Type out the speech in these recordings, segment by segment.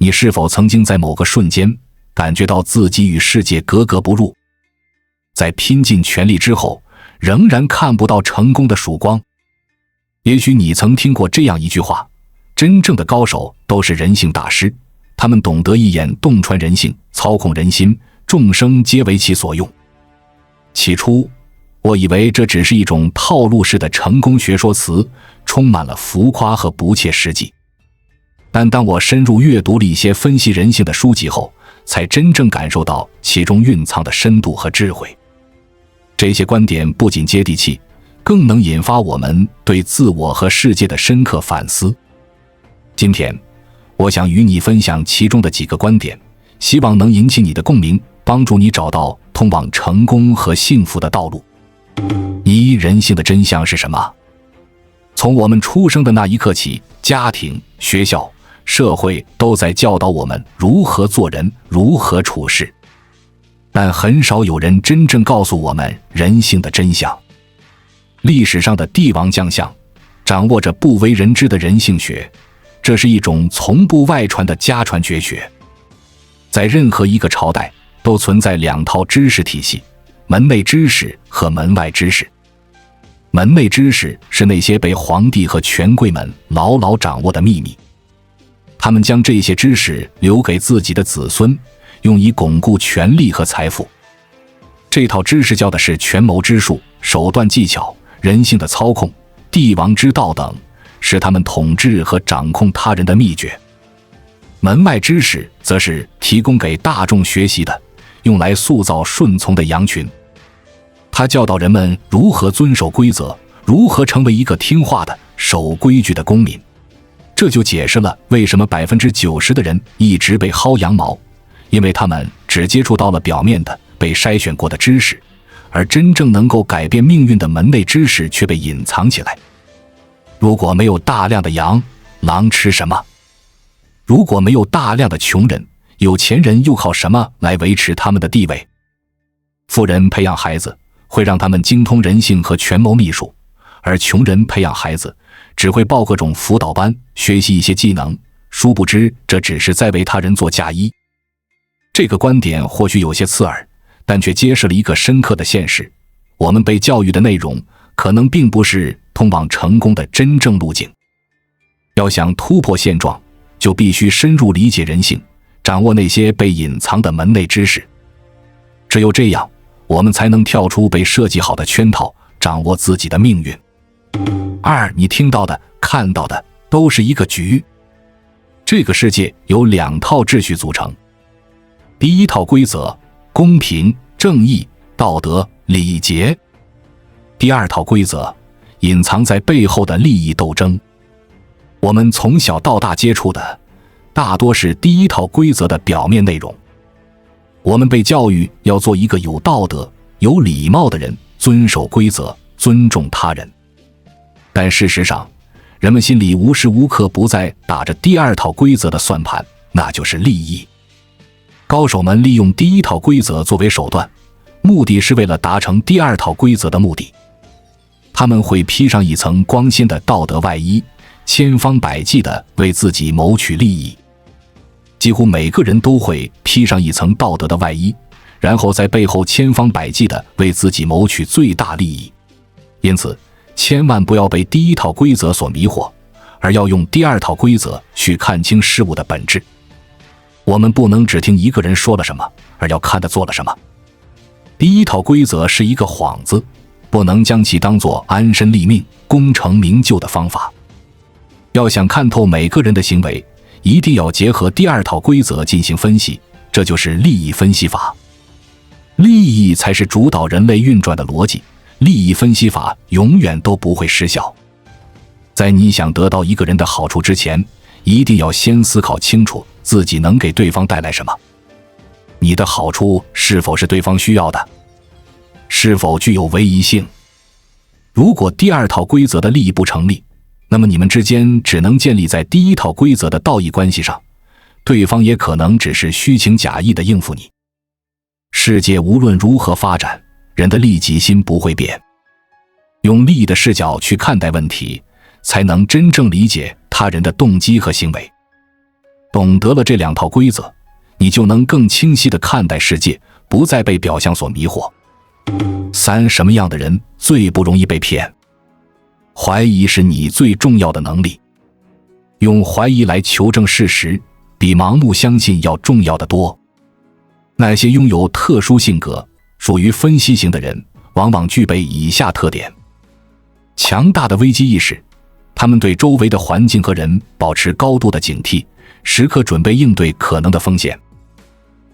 你是否曾经在某个瞬间感觉到自己与世界格格不入？在拼尽全力之后，仍然看不到成功的曙光。也许你曾听过这样一句话：真正的高手都是人性大师，他们懂得一眼洞穿人性，操控人心，众生皆为其所用。起初，我以为这只是一种套路式的成功学说词，充满了浮夸和不切实际。但当我深入阅读了一些分析人性的书籍后，才真正感受到其中蕴藏的深度和智慧。这些观点不仅接地气，更能引发我们对自我和世界的深刻反思。今天，我想与你分享其中的几个观点，希望能引起你的共鸣，帮助你找到通往成功和幸福的道路。一、人性的真相是什么？从我们出生的那一刻起，家庭、学校、社会都在教导我们如何做人，如何处事。但很少有人真正告诉我们人性的真相。历史上的帝王将相掌握着不为人知的人性学，这是一种从不外传的家传绝学。在任何一个朝代都存在两套知识体系，门内知识和门外知识。门内知识是那些被皇帝和权贵们牢牢掌握的秘密，他们将这些知识留给自己的子孙，用以巩固权力和财富。这套知识教的是权谋之术、手段技巧、人性的操控、帝王之道等，是他们统治和掌控他人的秘诀。门外知识则是提供给大众学习的，用来塑造顺从的羊群。他教导人们如何遵守规则，如何成为一个听话的、守规矩的公民。这就解释了为什么90%的人一直被薅羊毛，因为他们只接触到了表面的、被筛选过的知识，而真正能够改变命运的门内知识却被隐藏起来。如果没有大量的羊，狼吃什么？如果没有大量的穷人，有钱人又靠什么来维持他们的地位？富人培养孩子，会让他们精通人性和权谋秘术，而穷人培养孩子，只会报各种辅导班，学习一些技能，殊不知这只是在为他人做嫁衣。这个观点或许有些刺耳，但却揭示了一个深刻的现实：我们被教育的内容可能并不是通往成功的真正路径。要想突破现状，就必须深入理解人性，掌握那些被隐藏的门内知识。只有这样，我们才能跳出被设计好的圈套，掌握自己的命运。二、你听到的、看到的都是一个局。这个世界由两套秩序组成。第一套规则：公平、正义、道德、礼节。第二套规则：隐藏在背后的利益斗争。我们从小到大接触的大多是第一套规则的表面内容。我们被教育要做一个有道德、有礼貌的人，遵守规则，尊重他人。但事实上，人们心里无时无刻不在打着第二套规则的算盘，那就是利益。高手们利用第一套规则作为手段，目的是为了达成第二套规则的目的。他们会披上一层光鲜的道德外衣，千方百计地为自己谋取利益。几乎每个人都会披上一层道德的外衣，然后在背后千方百计地为自己谋取最大利益。因此，千万不要被第一套规则所迷惑，而要用第二套规则去看清事物的本质。我们不能只听一个人说了什么，而要看他做了什么。第一套规则是一个幌子，不能将其当作安身立命、功成名就的方法。要想看透每个人的行为，一定要结合第二套规则进行分析，这就是利益分析法。利益才是主导人类运转的逻辑，利益分析法永远都不会失效。在你想得到一个人的好处之前，一定要先思考清楚自己能给对方带来什么。你的好处是否是对方需要的？是否具有唯一性？如果第二套规则的利益不成立，那么你们之间只能建立在第一套规则的道义关系上，对方也可能只是虚情假意地应付你。世界无论如何发展，人的利己心不会变。用利益的视角去看待问题，才能真正理解他人的动机和行为。懂得了这2套规则，你就能更清晰地看待世界，不再被表象所迷惑。3. 什么样的人最不容易被骗？怀疑是你最重要的能力。用怀疑来求证事实，比盲目相信要重要得多。那些拥有特殊性格、属于分析型的人，往往具备以下特点：强大的危机意识，他们对周围的环境和人保持高度的警惕，时刻准备应对可能的风险；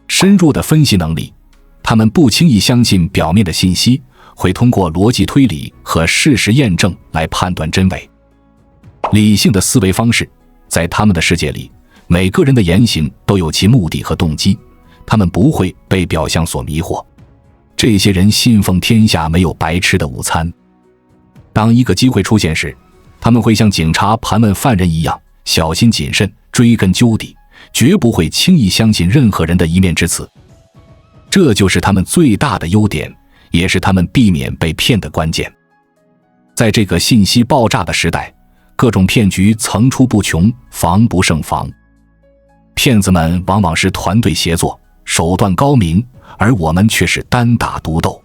深入的分析能力，他们不轻易相信表面的信息，会通过逻辑推理和事实验证来判断真伪；理性的思维方式，在他们的世界里，每个人的言行都有其目的和动机，他们不会被表象所迷惑。这些人信奉天下没有白吃的午餐。当一个机会出现时，他们会像警察盘问犯人一样，小心谨慎，追根究底，绝不会轻易相信任何人的一面之词。这就是他们最大的优点，也是他们避免被骗的关键。在这个信息爆炸的时代，各种骗局层出不穷，防不胜防。骗子们往往是团队协作，手段高明，而我们却是单打独斗。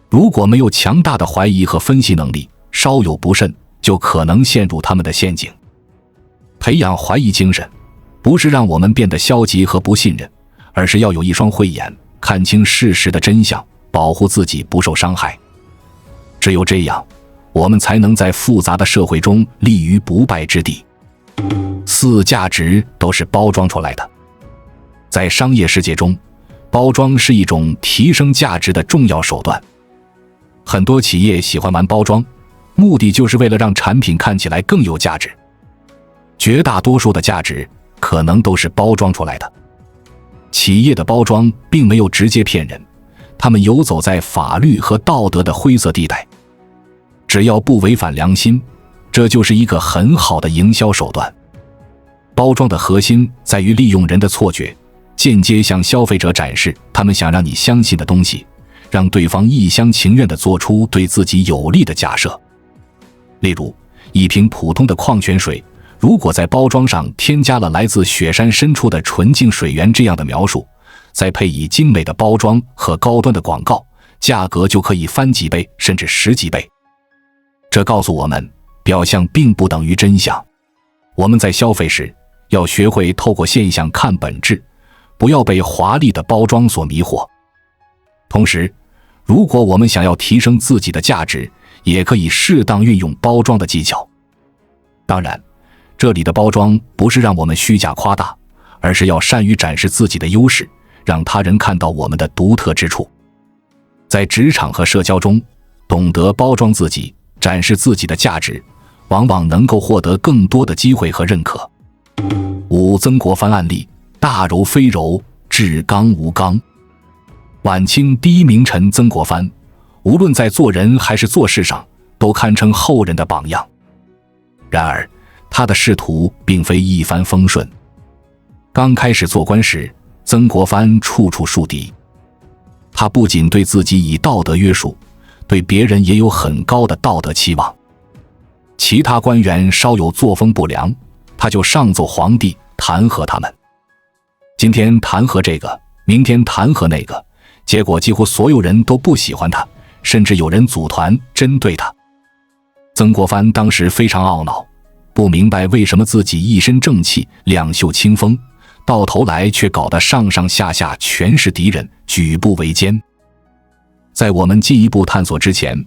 如果没有强大的怀疑和分析能力，稍有不慎，就可能陷入他们的陷阱。培养怀疑精神，不是让我们变得消极和不信任，而是要有一双慧眼，看清事实的真相，保护自己不受伤害。只有这样，我们才能在复杂的社会中立于不败之地。4. 价值都是包装出来的。在商业世界中，包装是一种提升价值的重要手段。很多企业喜欢玩包装，目的就是为了让产品看起来更有价值。绝大多数的价值可能都是包装出来的。企业的包装并没有直接骗人，他们游走在法律和道德的灰色地带。只要不违反良心，这就是一个很好的营销手段。包装的核心在于利用人的错觉，间接向消费者展示他们想让你相信的东西，让对方一厢情愿地做出对自己有利的假设。例如，一瓶普通的矿泉水，如果在包装上添加了来自雪山深处的纯净水源这样的描述，再配以精美的包装和高端的广告，价格就可以翻几倍甚至10几倍。这告诉我们，表象并不等于真相。我们在消费时，要学会透过现象看本质，不要被华丽的包装所迷惑。同时，如果我们想要提升自己的价值，也可以适当运用包装的技巧。当然，这里的包装不是让我们虚假夸大，而是要善于展示自己的优势，让他人看到我们的独特之处。在职场和社交中，懂得包装自己，展示自己的价值，往往能够获得更多的机会和认可。5. 曾国藩案例：大柔非柔，至刚无刚。晚清第一名臣曾国藩，无论在做人还是做事上，都堪称后人的榜样。然而，他的仕途并非一帆风顺。刚开始做官时，曾国藩处处树敌。他不仅对自己以道德约束，对别人也有很高的道德期望。其他官员稍有作风不良，他就上奏皇帝弹劾他们。今天弹劾这个，明天弹劾那个，结果几乎所有人都不喜欢他，甚至有人组团针对他。曾国藩当时非常懊恼，不明白为什么自己一身正气，两袖清风，到头来却搞得上上下下全是敌人，举步维艰。在我们进一步探索之前，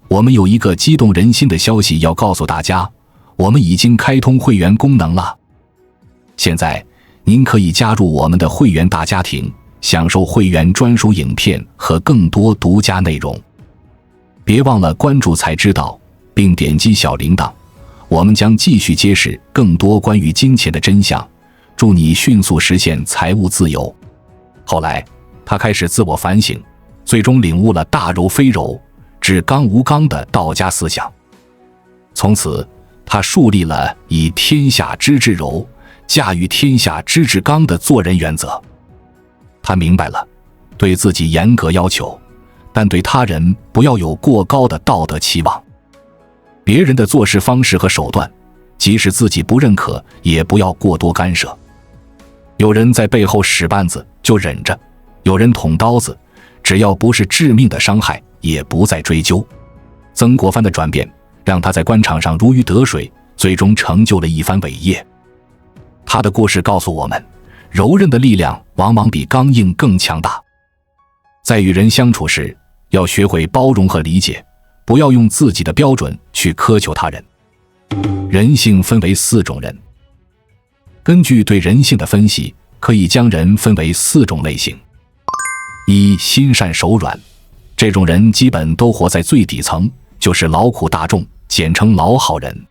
我们有一个激动人心的消息要告诉大家，我们已经开通会员功能了。现在您可以加入我们的会员大家庭，享受会员专属影片和更多独家内容。别忘了关注才知道，并点击小铃铛，我们将继续揭示更多关于金钱的真相，祝你迅速实现财务自由。后来他开始自我反省，最终领悟了大柔非柔，至刚无刚的道家思想。从此他树立了以天下之至柔，驾驭天下之至刚的做人原则。他明白了，对自己严格要求，但对他人不要有过高的道德期望。别人的做事方式和手段，即使自己不认可，也不要过多干涉。有人在背后使绊子就忍着，有人捅刀子，只要不是致命的伤害也不再追究。曾国藩的转变让他在官场上如鱼得水，最终成就了一番伟业。他的故事告诉我们，柔韧的力量往往比刚硬更强大。在与人相处时，要学会包容和理解，不要用自己的标准去苛求他人。人性分为4种人。根据对人性的分析，可以将人分为4种类型。1. 心善手软，这种人基本都活在最底层，就是劳苦大众，简称老好人。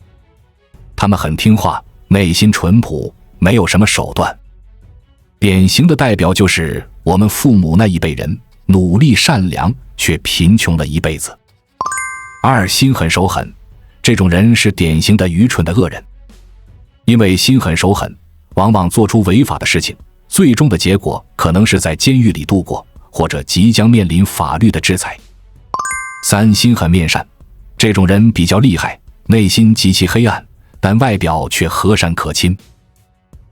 他们很听话，内心淳朴，没有什么手段。典型的代表就是我们父母那一辈人，努力善良，却贫穷了一辈子。2. 心狠手狠，这种人是典型的愚蠢的恶人。因为心狠手狠，往往做出违法的事情，最终的结果可能是在监狱里度过，或者即将面临法律的制裁。3. 心狠面善，这种人比较厉害，内心极其黑暗，但外表却和善可亲。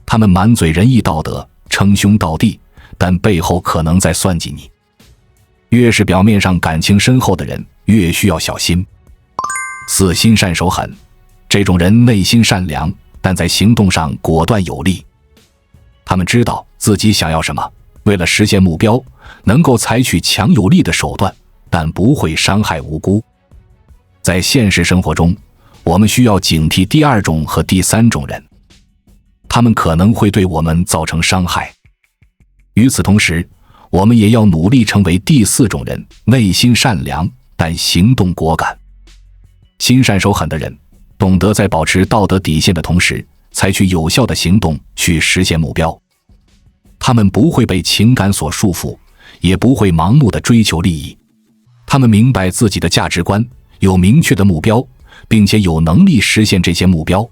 他们满嘴仁义道德，称兄道弟，但背后可能在算计你。越是表面上感情深厚的人，越需要小心。4. 心善手狠，这种人内心善良，但在行动上果断有力。他们知道自己想要什么，为了实现目标，能够采取强有力的手段，但不会伤害无辜。在现实生活中，我们需要警惕第2种和第3种人，他们可能会对我们造成伤害。与此同时，我们也要努力成为第4种人，内心善良，但行动果敢。心善手狠的人，懂得在保持道德底线的同时，采取有效的行动去实现目标。他们不会被情感所束缚，也不会盲目地追求利益。他们明白自己的价值观，有明确的目标，并且有能力实现这些目标。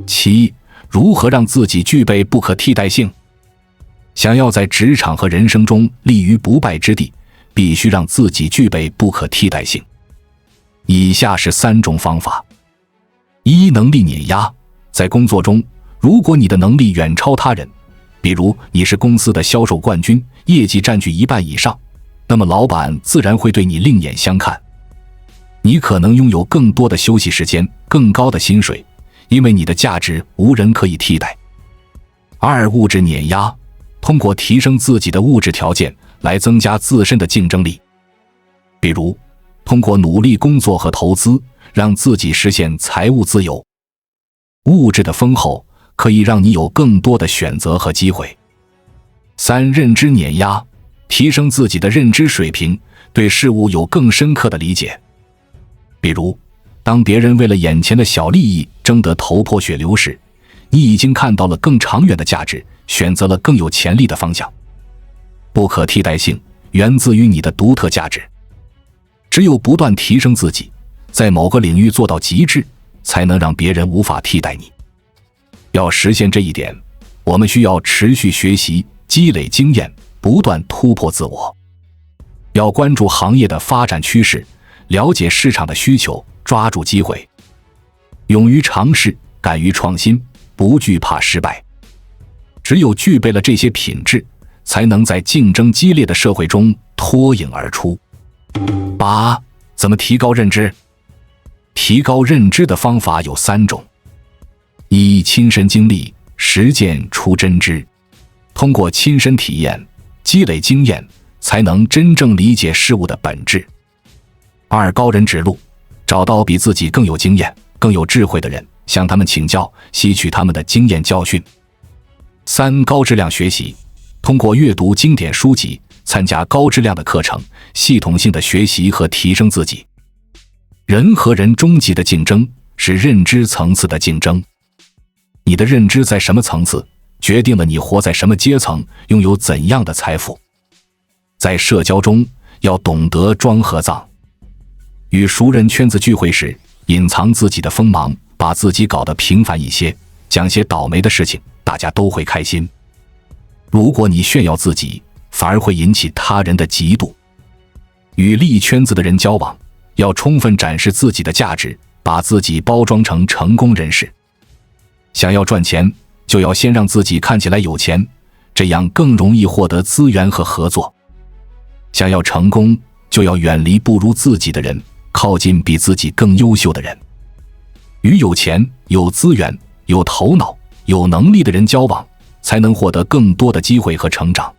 7. 如何让自己具备不可替代性？想要在职场和人生中立于不败之地，必须让自己具备不可替代性。以下是3种方法。1. 能力碾压。在工作中，如果你的能力远超他人，比如你是公司的销售冠军，业绩占据1半以上，那么老板自然会对你另眼相看。你可能拥有更多的休息时间，更高的薪水，因为你的价值无人可以替代。2. 物质碾压，通过提升自己的物质条件来增加自身的竞争力。比如，通过努力工作和投资，让自己实现财务自由。物质的丰厚可以让你有更多的选择和机会。3. 认知碾压，提升自己的认知水平，对事物有更深刻的理解。比如，当别人为了眼前的小利益争得头破血流时，你已经看到了更长远的价值，选择了更有潜力的方向。不可替代性源自于你的独特价值。只有不断提升自己，在某个领域做到极致，才能让别人无法替代你。要实现这一点，我们需要持续学习，积累经验，不断突破自我。要关注行业的发展趋势，了解市场的需求，抓住机会。勇于尝试，敢于创新，不惧怕失败。只有具备了这些品质，才能在竞争激烈的社会中脱颖而出。8. 怎么提高认知？提高认知的方法有3种。1. 亲身经历，实践出真知。通过亲身体验，积累经验，才能真正理解事物的本质。2. 高人指路，找到比自己更有经验、更有智慧的人，向他们请教，吸取他们的经验教训。3. 高质量学习，通过阅读经典书籍，参加高质量的课程，系统性的学习和提升自己。人和人终极的竞争是认知层次的竞争。你的认知在什么层次，决定了你活在什么阶层，拥有怎样的财富。在社交中，要懂得装和藏。与熟人圈子聚会时，隐藏自己的锋芒，把自己搞得平凡一些，讲些倒霉的事情，大家都会开心。如果你炫耀自己，反而会引起他人的嫉妒。与利益圈子的人交往，要充分展示自己的价值，把自己包装成成功人士。想要赚钱，就要先让自己看起来有钱，这样更容易获得资源和合作。想要成功，就要远离不如自己的人，靠近比自己更优秀的人。与有钱、有资源、有头脑、有能力的人交往，才能获得更多的机会和成长。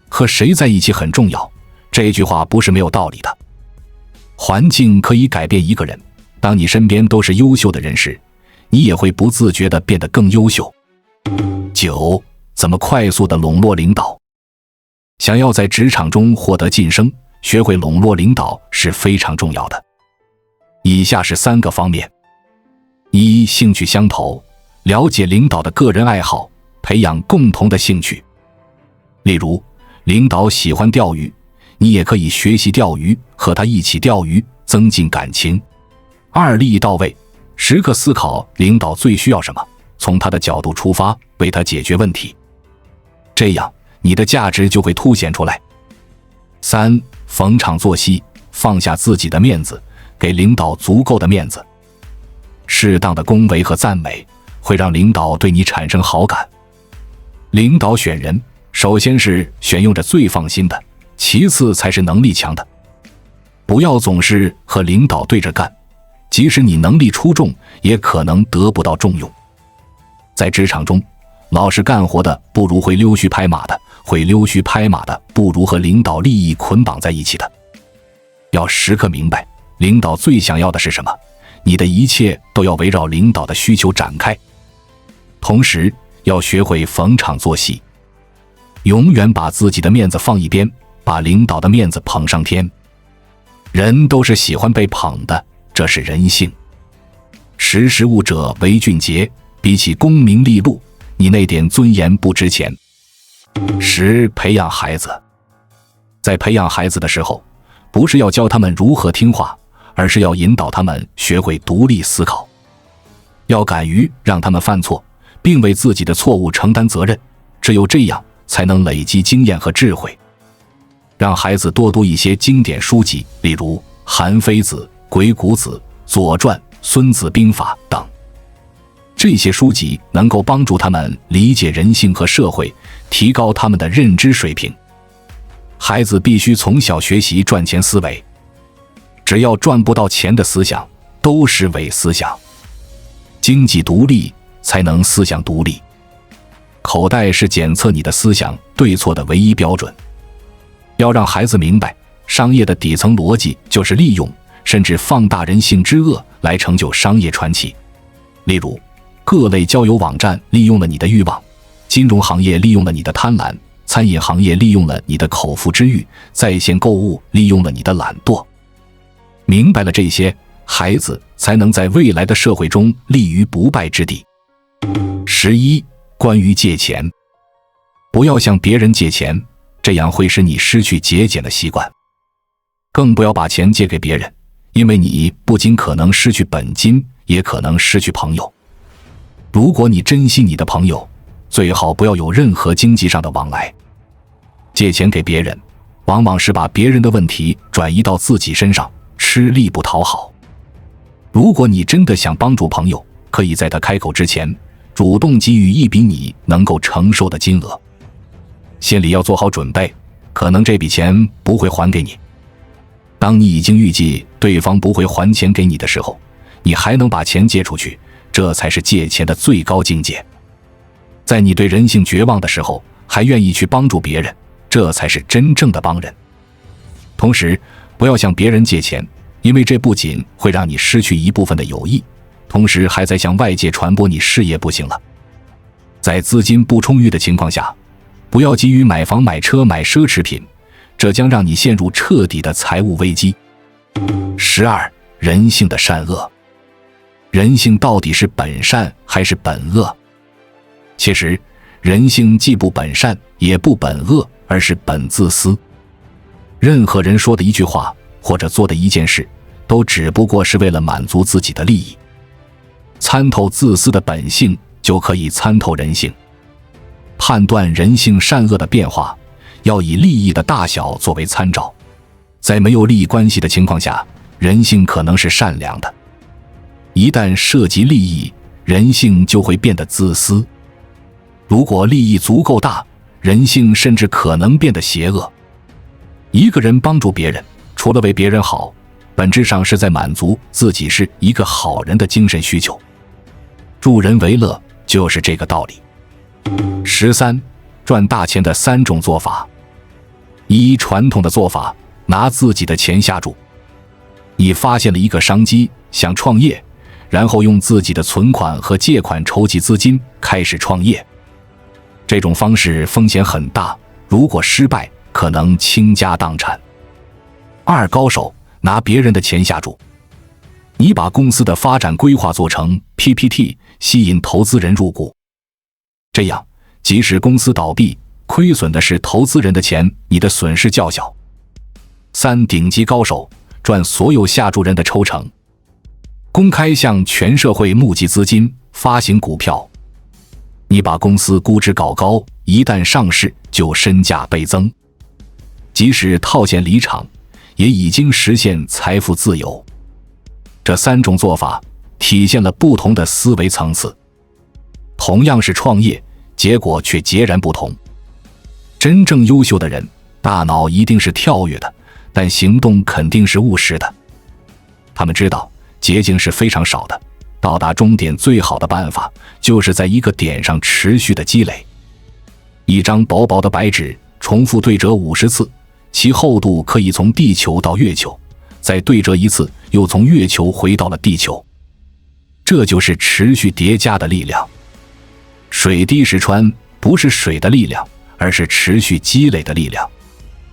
和谁在一起很重要，这句话不是没有道理的。环境可以改变一个人，当你身边都是优秀的人时，你也会不自觉地变得更优秀。9. 怎么快速地笼络领导？想要在职场中获得晋升，学会笼络领导是非常重要的。以下是3个方面： 1. 兴趣相投，了解领导的个人爱好，培养共同的兴趣。例如，领导喜欢钓鱼，你也可以学习钓鱼，和他一起钓鱼，增进感情。2. 利益到位，时刻思考领导最需要什么，从他的角度出发，为他解决问题。这样，你的价值就会凸显出来。3. 逢场作戏，放下自己的面子，给领导足够的面子。适当的恭维和赞美，会让领导对你产生好感。领导选人，首先是选用着最放心的，其次才是能力强的。不要总是和领导对着干，即使你能力出众，也可能得不到重用。在职场中，老实干活的不如会溜须拍马的，会溜须拍马的不如和领导利益捆绑在一起的。要时刻明白，领导最想要的是什么，你的一切都要围绕领导的需求展开。同时，要学会逢场作戏，永远把自己的面子放一边，把领导的面子捧上天。人都是喜欢被捧的，这是人性。识时务者为俊杰，比起功名利禄，你那点尊严不值钱。10. 培养孩子。在培养孩子的时候，不是要教他们如何听话，而是要引导他们学会独立思考。要敢于让他们犯错，并为自己的错误承担责任，只有这样才能累积经验和智慧。让孩子多读一些经典书籍，例如《韩非子》《鬼谷子》《左传》《孙子兵法》等。这些书籍能够帮助他们理解人性和社会，提高他们的认知水平。孩子必须从小学习赚钱思维，只要赚不到钱的思想，都是伪思想。经济独立才能思想独立。口袋是检测你的思想对错的唯一标准。要让孩子明白，商业的底层逻辑就是利用，甚至放大人性之恶来成就商业传奇。例如，各类交友网站利用了你的欲望，金融行业利用了你的贪婪，餐饮行业利用了你的口腹之欲，在线购物利用了你的懒惰。明白了这些，孩子才能在未来的社会中立于不败之地。11. 关于借钱，不要向别人借钱，这样会使你失去节俭的习惯。更不要把钱借给别人，因为你不仅可能失去本金，也可能失去朋友。如果你珍惜你的朋友，最好不要有任何经济上的往来。借钱给别人，往往是把别人的问题转移到自己身上，吃力不讨好。如果你真的想帮助朋友，可以在他开口之前，主动给予一笔你能够承受的金额。心里要做好准备，可能这笔钱不会还给你。当你已经预计对方不会还钱给你的时候，你还能把钱借出去，这才是借钱的最高境界。在你对人性绝望的时候，还愿意去帮助别人，这才是真正的帮人。同时，不要向别人借钱，因为这不仅会让你失去一部分的友谊，同时还在向外界传播你事业不行了。在资金不充裕的情况下，不要急于买房买车买奢侈品，这将让你陷入彻底的财务危机。12. 人性的善恶。人性到底是本善还是本恶？其实，人性既不本善也不本恶，而是本自私。任何人说的一句话或者做的一件事，都只不过是为了满足自己的利益。参透自私的本性，就可以参透人性。判断人性善恶的变化，要以利益的大小作为参照。在没有利益关系的情况下，人性可能是善良的。一旦涉及利益，人性就会变得自私。如果利益足够大，人性甚至可能变得邪恶。一个人帮助别人，除了为别人好，本质上是在满足自己是一个好人的精神需求。助人为乐就是这个道理。13. 赚大钱的3种做法。一、传统的做法，拿自己的钱下注。你发现了一个商机，想创业，然后用自己的存款和借款筹集资金，开始创业。这种方式风险很大，如果失败，可能倾家荡产。2. 高手，拿别人的钱下注。你把公司的发展规划做成 PPT， 吸引投资人入股。这样，即使公司倒闭，亏损的是投资人的钱，你的损失较小。3. 顶级高手，赚所有下注人的抽成。公开向全社会募集资金，发行股票。你把公司估值搞高，一旦上市就身价倍增。即使套现离场，也已经实现财富自由。这3种做法体现了不同的思维层次，同样是创业，结果却截然不同。真正优秀的人，大脑一定是跳跃的，但行动肯定是务实的。他们知道捷径是非常少的，到达终点最好的办法就是在一个点上持续的积累。一张薄薄的白纸，重复对折50次，其厚度可以从地球到月球，再对折一次，又从月球回到了地球。这就是持续叠加的力量。水滴石穿，不是水的力量，而是持续积累的力量。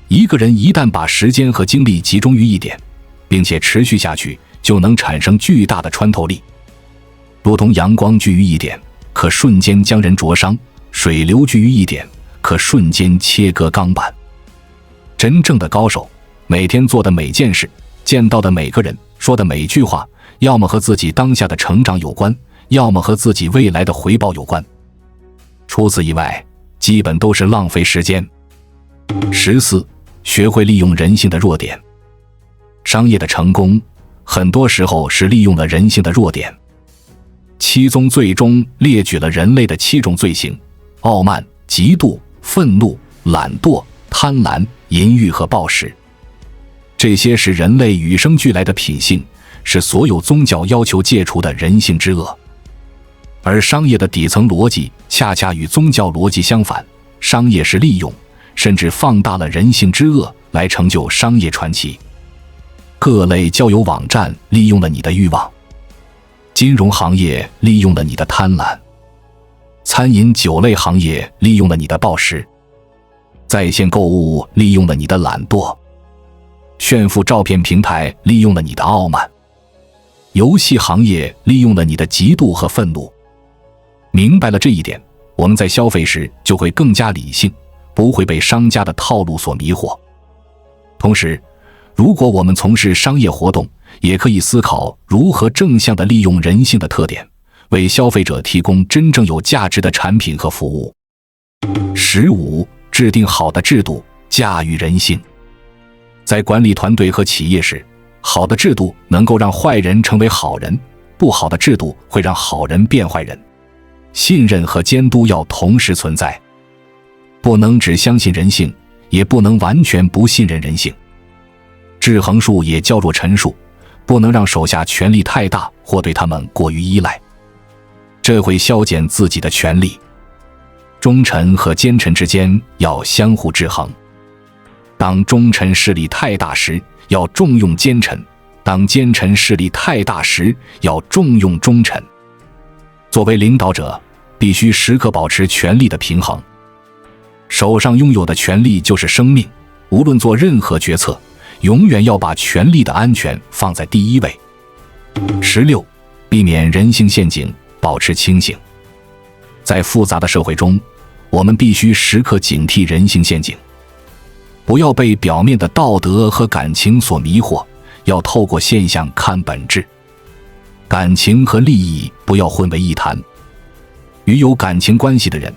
一个人一旦把时间和精力集中于一点，并且持续下去，就能产生巨大的穿透力。如同阳光聚于一点，可瞬间将人灼伤；水流聚于一点，可瞬间切割钢板。真正的高手，每天做的每件事，见到的每个人，说的每句话，要么和自己当下的成长有关，要么和自己未来的回报有关。除此以外，基本都是浪费时间。14. 学会利用人性的弱点。商业的成功，很多时候是利用了人性的弱点。七宗罪中列举了人类的7种罪行：傲慢、嫉妒、愤怒、懒惰、贪婪、淫欲和暴食。这些是人类与生俱来的品性，是所有宗教要求戒除的人性之恶。而商业的底层逻辑恰恰与宗教逻辑相反，商业是利用，甚至放大了人性之恶来成就商业传奇。各类交友网站利用了你的欲望，金融行业利用了你的贪婪，餐饮酒类行业利用了你的暴食，在线购物利用了你的懒惰，炫富照片平台利用了你的傲慢，游戏行业利用了你的嫉妒和愤怒。明白了这一点，我们在消费时就会更加理性，不会被商家的套路所迷惑。同时，如果我们从事商业活动，也可以思考如何正向地利用人性的特点，为消费者提供真正有价值的产品和服务。15. 制定好的制度，驾驭人性。在管理团队和企业时，好的制度能够让坏人成为好人，不好的制度会让好人变坏人。信任和监督要同时存在，不能只相信人性，也不能完全不信任人性。制衡术也较弱陈述，不能让手下权力太大或对他们过于依赖，这会消减自己的权力。忠臣和奸臣之间要相互制衡，当忠臣势力太大时，要重用奸臣；当奸臣势力太大时，要重用忠臣。作为领导者，必须时刻保持权力的平衡。手上拥有的权力就是生命，无论做任何决策，永远要把权力的安全放在第一位。16. 避免人性陷阱，保持清醒。在复杂的社会中，我们必须时刻警惕人性陷阱，不要被表面的道德和感情所迷惑，要透过现象看本质。感情和利益不要混为一谈，与有感情关系的人，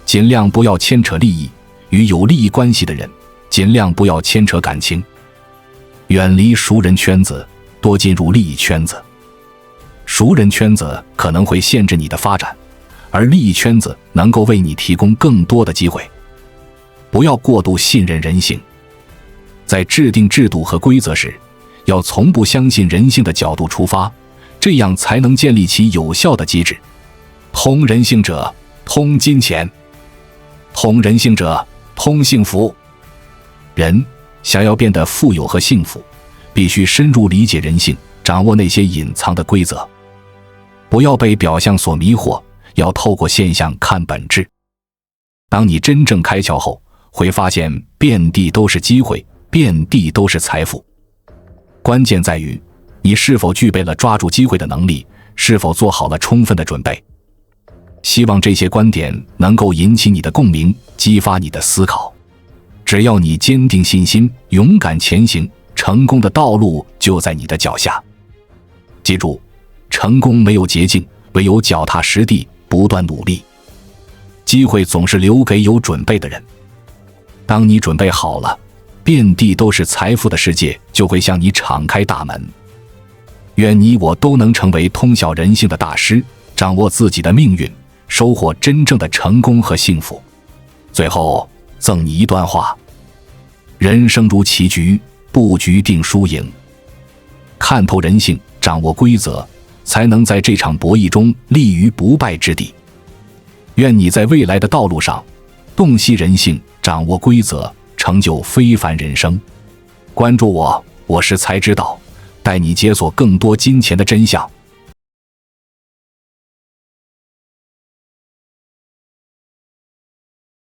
尽量不要牵扯利益；与有利益关系的人，尽量不要牵扯感情。远离熟人圈子，多进入利益圈子。熟人圈子可能会限制你的发展，而利益圈子能够为你提供更多的机会。不要过度信任人性，在制定制度和规则时，要从不相信人性的角度出发，这样才能建立起有效的机制。通人性者，通金钱；通人性者，通幸福。人想要变得富有和幸福，必须深入理解人性，掌握那些隐藏的规则。不要被表象所迷惑，要透过现象看本质。当你真正开窍后，会发现遍地都是机会，遍地都是财富。关键在于你是否具备了抓住机会的能力，是否做好了充分的准备。希望这些观点能够引起你的共鸣，激发你的思考。只要你坚定信心，勇敢前行，成功的道路就在你的脚下。记住，成功没有捷径，唯有脚踏实地，不断努力。机会总是留给有准备的人。当你准备好了，遍地都是财富的世界就会向你敞开大门。愿你我都能成为通晓人性的大师，掌握自己的命运，收获真正的成功和幸福。最后赠你一段话：人生如棋局，布局定输赢。看透人性，掌握规则，才能在这场博弈中立于不败之地。愿你在未来的道路上洞悉人性，掌握规则，成就非凡人生。关注我，我是才知道，带你解锁更多金钱的真相。